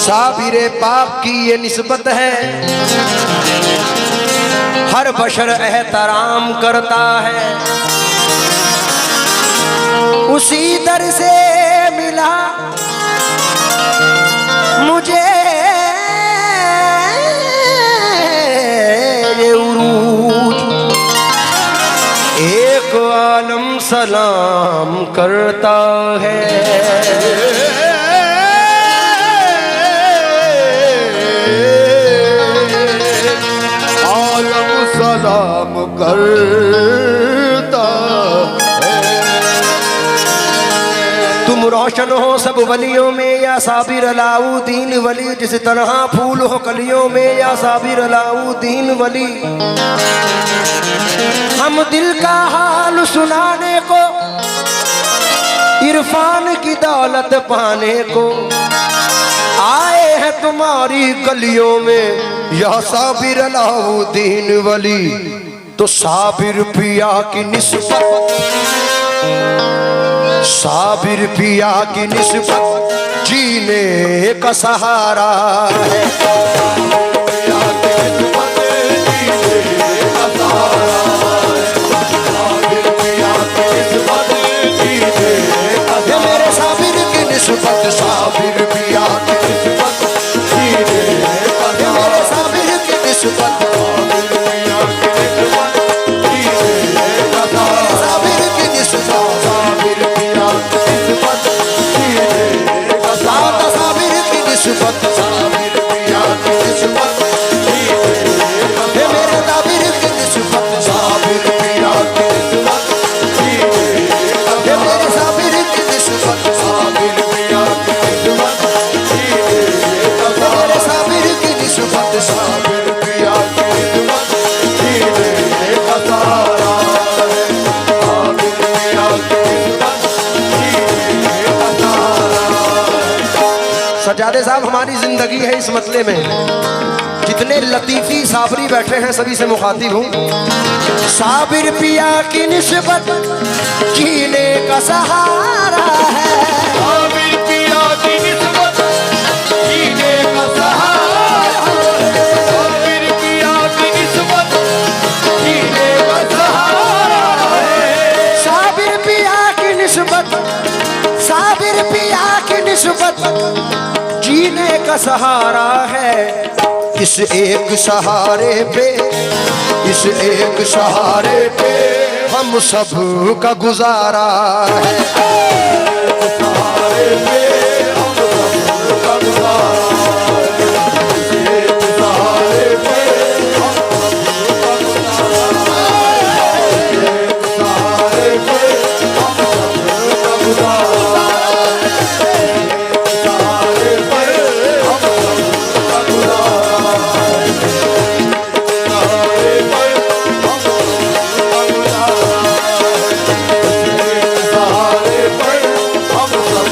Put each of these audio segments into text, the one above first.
साबिरे पाक की ये निस्बत है, हर बशर एहतराम करता है। उसी दर से मिला मुझे ये उरूज, एक आलम सलाम करता है। आलम सलाम करता तुम रोशन हो सब वलियों में या साबिर अलाउद्दीन वली, जिस तरह फूल हो कलियों में या साबिर अलाउद्दीन वली। हम दिल का हाल सुनाने को, इरफान की दौलत पाने को आए हैं तुम्हारी गलियों में या साबिर अलाउद्दीन वली। तो साबिर पिया की निस्बत, साबिर पिया की निस्बत जीने का सहारा है। मेरे साबिर की निस्बत, साबिर पिया की निस्बत जीने का सहारा। मेरे साबिर की निस्बत, सजादे साहब हमारी जिंदगी है इस मसले में, जितने लतीफी साबरी बैठे हैं सभी से मुखातिब हूँ। साबिर पिया की निस्बत जीने का सहारा है। साबिर पिया की निस्बत जीने का सहारा है। साबिर पिया की निस्बत जीने का सहारा है। साबिर पिया की निस्बत, साबिर पिया की निस्बत जीने का सहारा है। इस एक सहारे पे, इस एक सहारे पे हम सब का गुजारा है। सहारे पे हम सब का गुजारा है। एक सहारे पे हम सब का गुजारा है। एक सहारे पे हम सब का गुजारा है। एक सहारे पे हम सब का गुजारा है। सहारे पे हम सब का गुजारा है। सहारे पे हम सब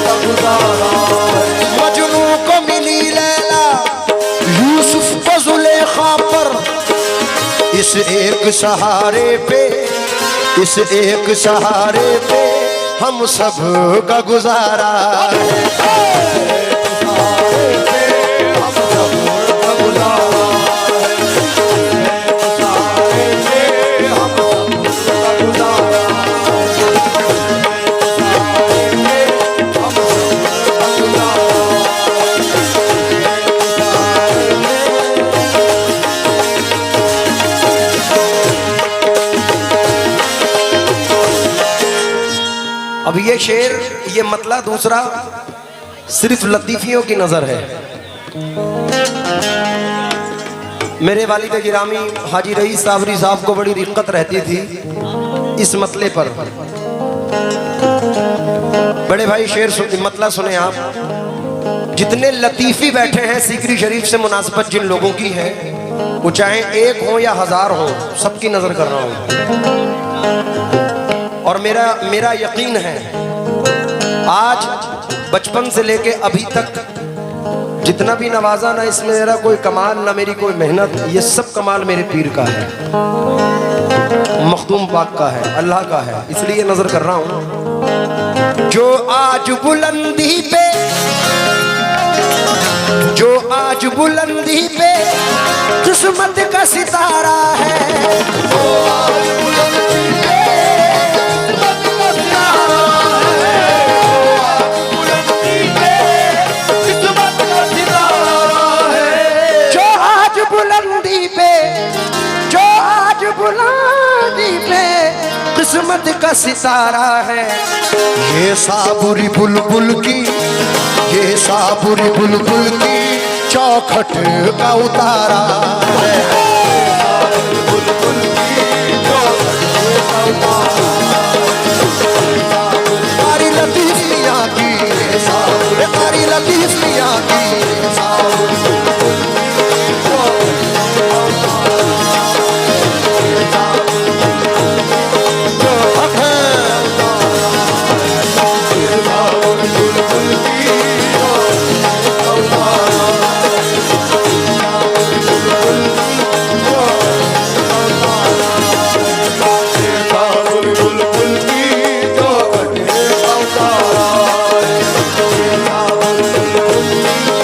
का गुजारा है। मजनू को मिली लैला, यूसुफ को जुलेखा पर, इस एक सहारे पे, इस एक सहारे पे हम सब का गुजारा है। सहारे पे हम सब का गुजारा है। सहारे पे हम सब का गुजारा है। सहारे पे हम सब का गुजारा अब ये शेर, ये मतला दूसरा सिर्फ लतीफियों की नजर है। मेरे वालिद गिरामी हाजी रईस साबरी साहब को बड़ी दिक्कत रहती थी इस मतले पर। बड़े भाई शेर मतला सुने आप। जितने लतीफी बैठे हैं सीकरी शरीफ से मुनासबत जिन लोगों की है, वो चाहे एक हो या हजार हो, सबकी नजर कर रहा हूं। और मेरा यकीन है आज बचपन से लेके अभी तक जितना भी नवाजा, ना इसमें मेरा कोई कमाल ना मेरी कोई मेहनत, ये सब कमाल मेरे पीर का है, मखदूम पाक का है, अल्लाह का है, इसलिए नजर कर रहा हूं। जो आज बुलंदी पे आज बुलंदी पे किस्मत का सितारा है। जो आज बुलंदी पे किस्मत का सितारा है। आज बुलंदी पे किस्मत का सितारा है। जो आज बुलंदी पे, जो आज बुलंदी पे किस्मत का सितारा है। ये साबुरी बुलबुल की, ये साबुरी बुलबुल की चौखट का उतारा है। बुलबुल की चौखट का उतारा कारी लतीफ मियां की ये साबुर, कारी लतीफ मियां की ये साबुर।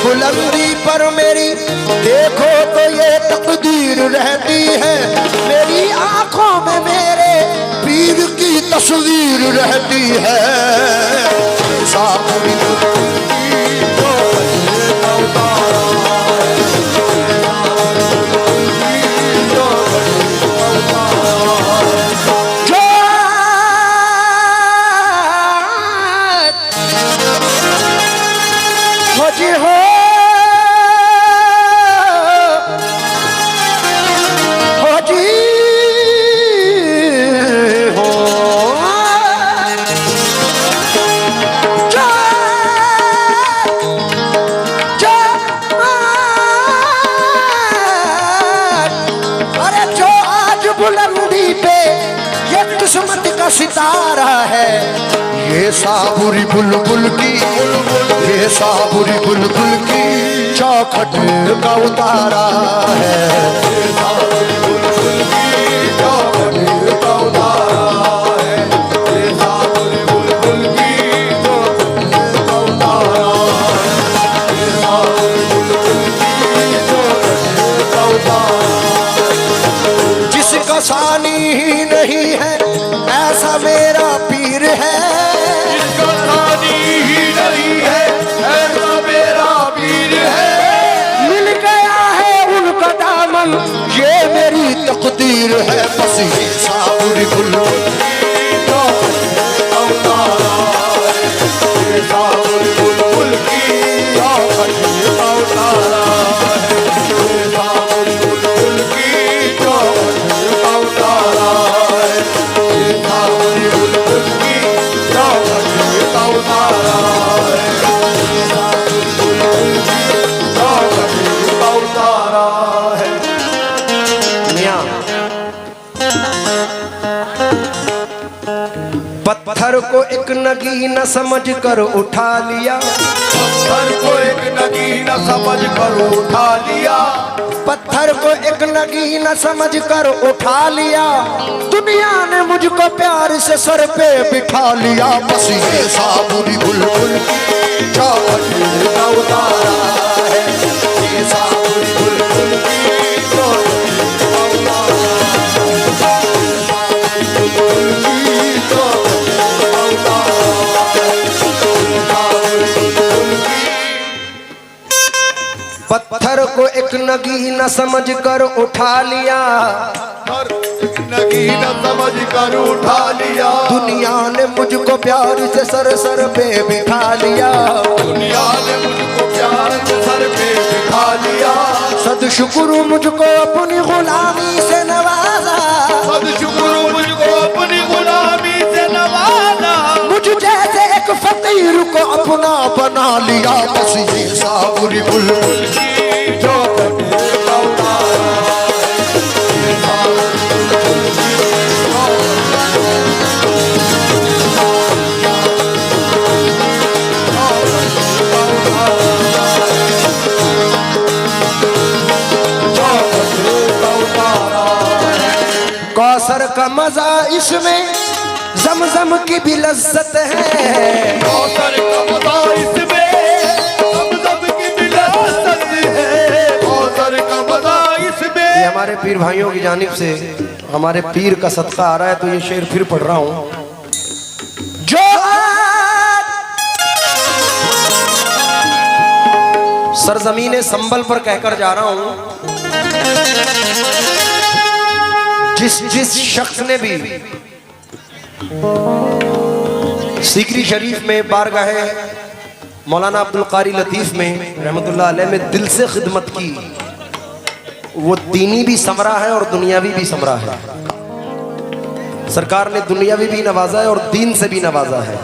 बुलंदी पर मेरी देखो तो ये तकदीर रहती है। मेरी आंखों में मेरे पीर की तस्वीर रहती है। साबुरी बुलंदी पे ये किस्मत का सितारा है। ये साबुरी बुलबुल की, ये साबुरी बुलबुल की चौखट का उतारा है। ये साबुरी बुलबुल की चौखट का उतारा है। ये साबुरी बुलबुल की चौखट का उतारा है। ये साबुरी बुलबुल की चौखट का उतारा जिसका सानी ही नहीं है ऐसा मेरा पीर है। जिसका सानी ही नहीं है ऐसा मेरा पीर है। मिल गया है उनका दामन ये मेरी तकदीर है। बस ये साबुरी बुलबुल की चौखट का उतारा है। ये साबुरी बुलबुल की चौखट का उतारा है। ये साबुरी बुलबुल की चौखट का उतारा है। ये साबुरी बुलबुल की चौखट का उतारा है। ये साबुरी बुलबुल की चौखट का उतारा है। मियां पत्थर को एक नगीना समझ कर उठा लिया। पत्थर को एक नगीना समझ कर उठा लिया। पत्थर को एक नगीना समझ कर उठा लिया। दुनिया ने मुझको प्यार से सर पे बिठा लिया। बस ये साबुरी बुलबुल की चौखट का उतारा है। ये साबुरी बुलबुल की चौखट का उतारा है। पत्थर को एक नगीना समझ कर उठा लिया। नगीना समझ कर उठा लिया। दुनिया ने मुझको प्यार से सर सर पे बिठा लिया। दुनिया ने मुझको प्यार से सर पे बिठा लिया। सदशुक्र मुझको अपनी गुलामी से नवाजा। सदशुक्र मुझको अपनी गुलामी से नवाजा। मुझ जैसे एक फकीर को अपना बना लिया। बस ये साबुरी बुलबुल की चौखट का उतारा है। ये साबुरी बुलबुल की कौसर का मजा इसमें जमजम की भी लज्जत है। कौसर का मजा इसमें जमजम की भी लज्जत है। हमारे पीर भाइयों की जानिब से हमारे पीर का सदका आ रहा है तो ये शेर फिर पढ़ रहा हूं। जो सरजमीन संबल पर कहकर जा रहा हूं, जिस शख्स ने भी सीकरी शरीफ में बारगाहे मौलाना अब्दुल कारी लतीफ में रहमतुल्लाह अलैह में दिल से खिदमत की, वो दीनी भी समरा है और दुनियावी भी समरा है। सरकार ने दुनियावी भी नवाजा है और दीन से भी नवाजा है।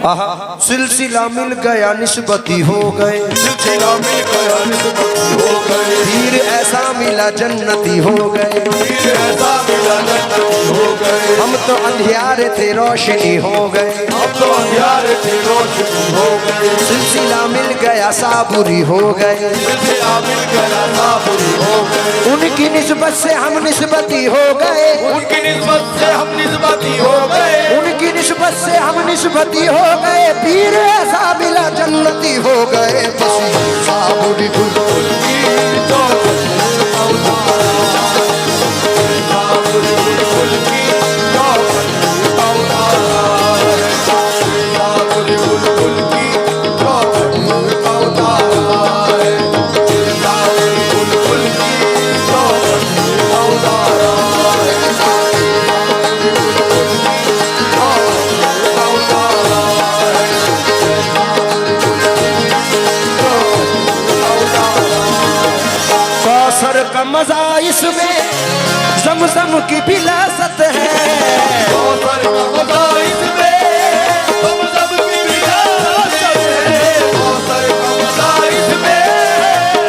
आहा, सिलसिला मिल गया निस्बती हो गए, सिलसिला मिल गया निस्बती हो गए, पीर ऐसा मिला जन्नती हो गए, पीर ऐसा मिला जन्नती हो गए। हम तो अंधियारे थे रोशनी हो गए, हम तो अंधियारे थे रोशनी हो गए। सिलसिला मिल गया साबुरी हो गए, सिलसिला मिल गया साबुरी हो गए। उनकी निस्बत से हम निस्बती हो गए, उनकी निस्बत से हम निस्बती हो गए, उनकी निस्बत से हम निस्बती हो गए। पीर ऐसा मिला जन्नती हो गए, बसी साबुरी गुल की तो साबुरी गुल की तो साबुरी गुल की तो कौसर का मजा इसमें ज़म-ज़म की भी लज़्ज़त है, कौसर का मज़ा इसमें ज़म-ज़म की भी लज़्ज़त है, कौसर का मज़ा इसमें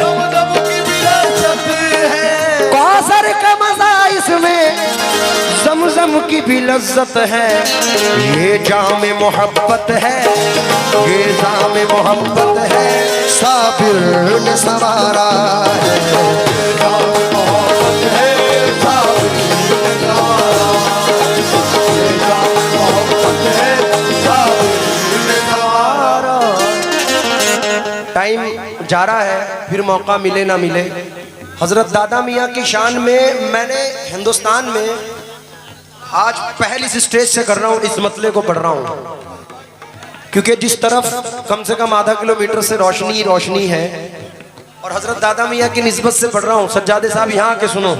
ज़म-ज़म की भी लज़्ज़त है, कौसर का मजा इसमें ज़म-ज़म की भी लज़्ज़त है। ये जाम मोहब्बत है, ये जाम मोहब्बत है, साबिर ने सवारा है। मोहब्बत है साबिर ने सवारा है, मोहब्बत है साबिर ने सवारा। टाइम जा रहा है, फिर मौका मिले ना मिले। हजरत दादा मियाँ की शान में मैंने हिंदुस्तान में आज पहली इस स्टेज से कर रहा हूँ, इस मतले को पढ़ रहा हूँ, क्योंकि जिस तरफ कम से कम आधा किलोमीटर से रोशनी रोशनी है और हजरत दादा मियाँ की निस्बत से पढ़ रहा हूँ। सज्जादे साहब यहाँ आके सुनो।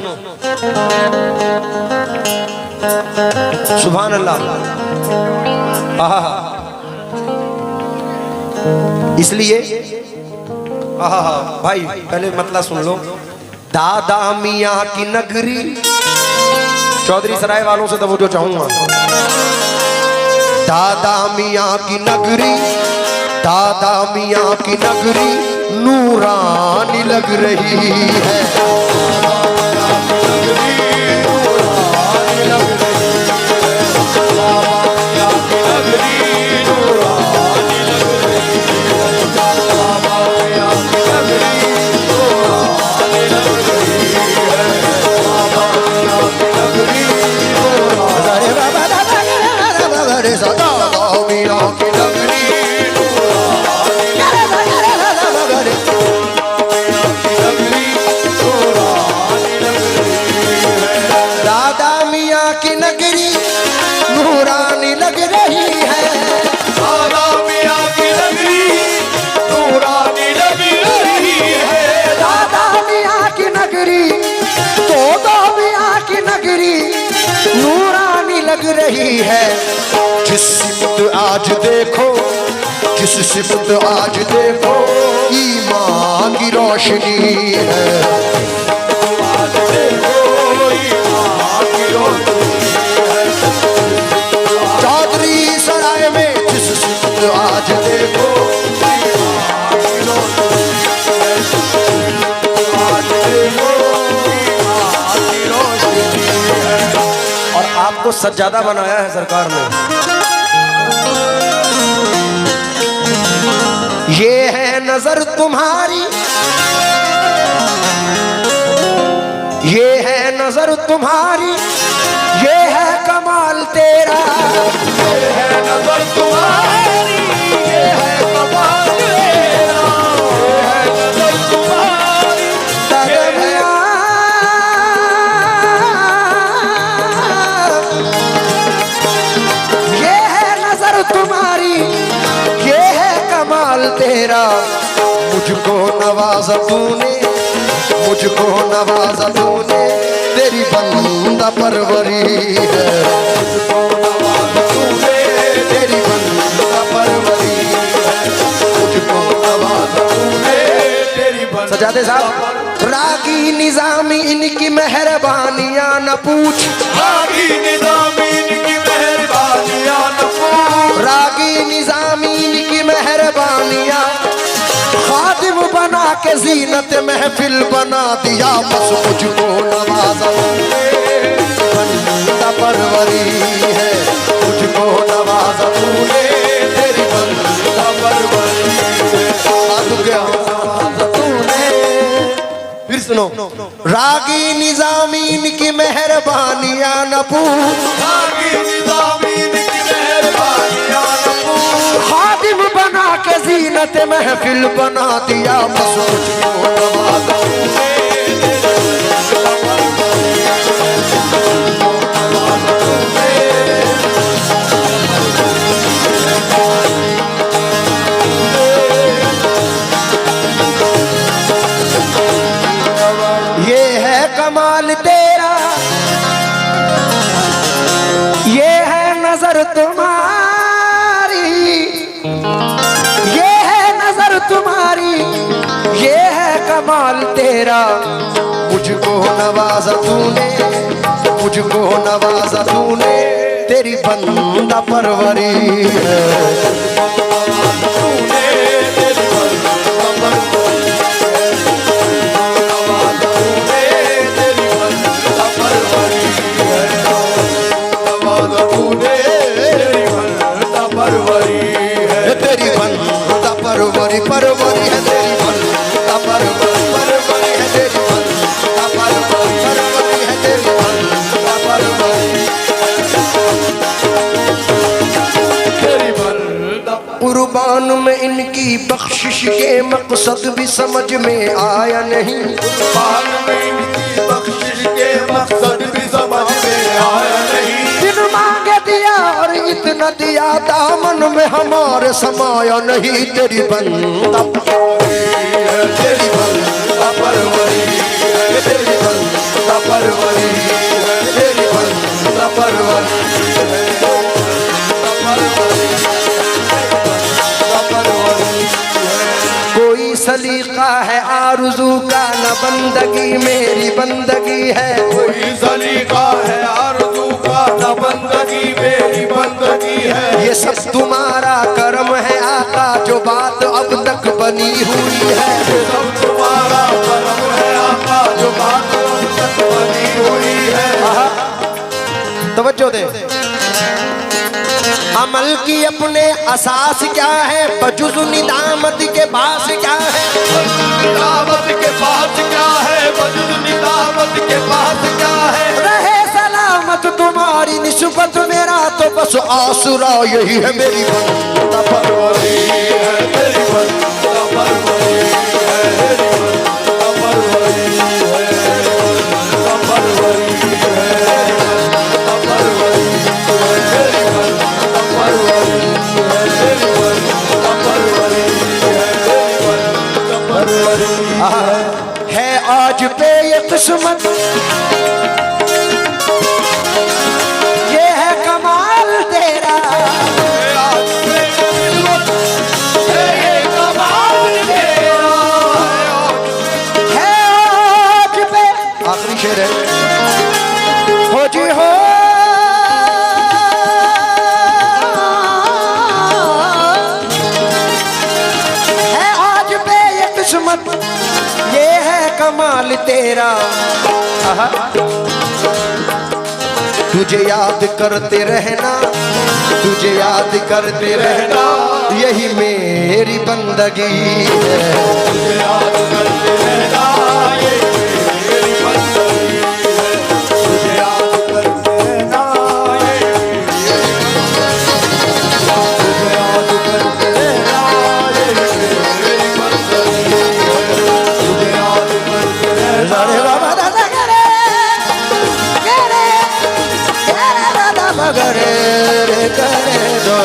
सुभान अल्लाह। आहा, इसलिए आहा भाई पहले मतला सुन लो। दादा मियाँ की नगरी, चौधरी सराय वालों से तवज्जो चाहूंगा। दादा मियाँ की नगरी, दादा मियाँ की नगरी नूरानी लग रही है, रही है। जिस सिमत आज देखो, जिस सिमत आज देखो, ईमान की रोशनी है। आज देखो ईमान की रोशनी है। चौधरी सराय में जिस सिमत आज देखो, ईमान की रोशनी है। आज देखो ईमान की रोशनी है। और आपको सज्जादा बनाया है सरकार ने। ये है नजर तुम्हारी, ये है नजर तुम्हारी, ये है कमाल तेरा, ये है नजर तुम्हारी, ये है कमाल तेरा, ये है नजर तुम्हारी, ये है तेरा, मुझको नवाजा तूने, मुझको नवाजा तूने, तेरी बंदा परवरी है। मुझको नवाजा तूने, तेरी बंदा परवरी है। मुझको नवाजा तूने, तेरी बंदा। सजादे साहब, रागी निजामी इनकी मेहरबानियां न पूछ, रागी निजामी इनकी मेहरबानियां न पूछ, रागी निजामी इनकी मेहरबानियां, खादिम बना के जीनत महफिल बना दिया, बस मुझको नवाजा बंदा परवरी है। मुझको नवाजा तूने, तेरी बंदा परवरी है। नवाजा तूने। फिर सुनो, रागी निजामीन की मेहरबानियां न पूछ, रागी निजामी इनकी मेहरबानियां न पूछ, खादिम बना के जीनत महफिल बना दिया, बस मुझको नवाजा तूने, ये है कमाल तेरा, ये है नजर तुम्हारी, ये है नजर तुम्हारी, ये है कमाल तेरा, मुझको नवाजा तूने, मुझको नवाजा तूने, तेरी बंदा परवरी है। तूने तेरी बंदा परवरी है। नवाजा तूने, तेरी बंदा परवरी है। नवाजा तूने, तेरी बंदा परवरी है। तेरी बंदा परवरी परवरी है, तेरी बंदा परवरी परवरी है, तेरी बंदा परवरी परवरी है, तेरी बंदा परवरी। तेरी बंदा कुर्बान में इनकी बख्शिश के मकसद भी समझ में आया नहीं, बाल में इनकी बख्शिश के मकसद भी समझ में आया नहीं। बिन मांगे दिया और इतना दिया, दामन में हमारे समाया नहीं, तेरी बंदा तेरी बंदा परवरी है। तेरी बंदा परवरी है। तेरी बंदा परवरी है। कोई सलीका है आरज़ू का, न बंदगी मेरी बंदगी है, कोई सलीका है आरज़ू का, न बंदगी मेरी बंदगी है। ये सब तुम्हारा करम है आका, जो बात अब तक बनी हुई है। ये सब तुम्हारा करम है आका, जो बात अब तक बनी हुई है। तवज्जो दे, अमल की अपने असास क्या है, बजुज़ निदामत के पास क्या है, निदामत के पास क्या है, बजुज़ निदामत के पास क्या है। रहे सलामत तुम्हारी निस्बत, मेरा तो बस आसरा यही है, मेरी बंदा परवरी है। तेरी बंदा परवरी है। तेरी बंदा परवरी है। बंदा परवरी है। बंदा परवरी है। तेरी बंदा परवरी है। तेरी बंदा परवरी है। तेरी बंदा परवरी है आज पे ये किस्मत, ये है कमाल तेरा, है आज पे। आखिरी शेर है, हो जी हो, है आज पे ये किस्मत, ये है कमाल तेरा। आहा। तुझे याद करते रहना, तुझे याद करते रहना, यही मेरी बंदगी है। तुझे याद करते रहना, ये मेरी बंदगी है। तुझे याद करते रहना, ये तुझे याद करते रहना, ये मेरी बंदगी है। तुझे याद करते रहना। अरे बाबा दादा करे दादा मगरे रे करे दो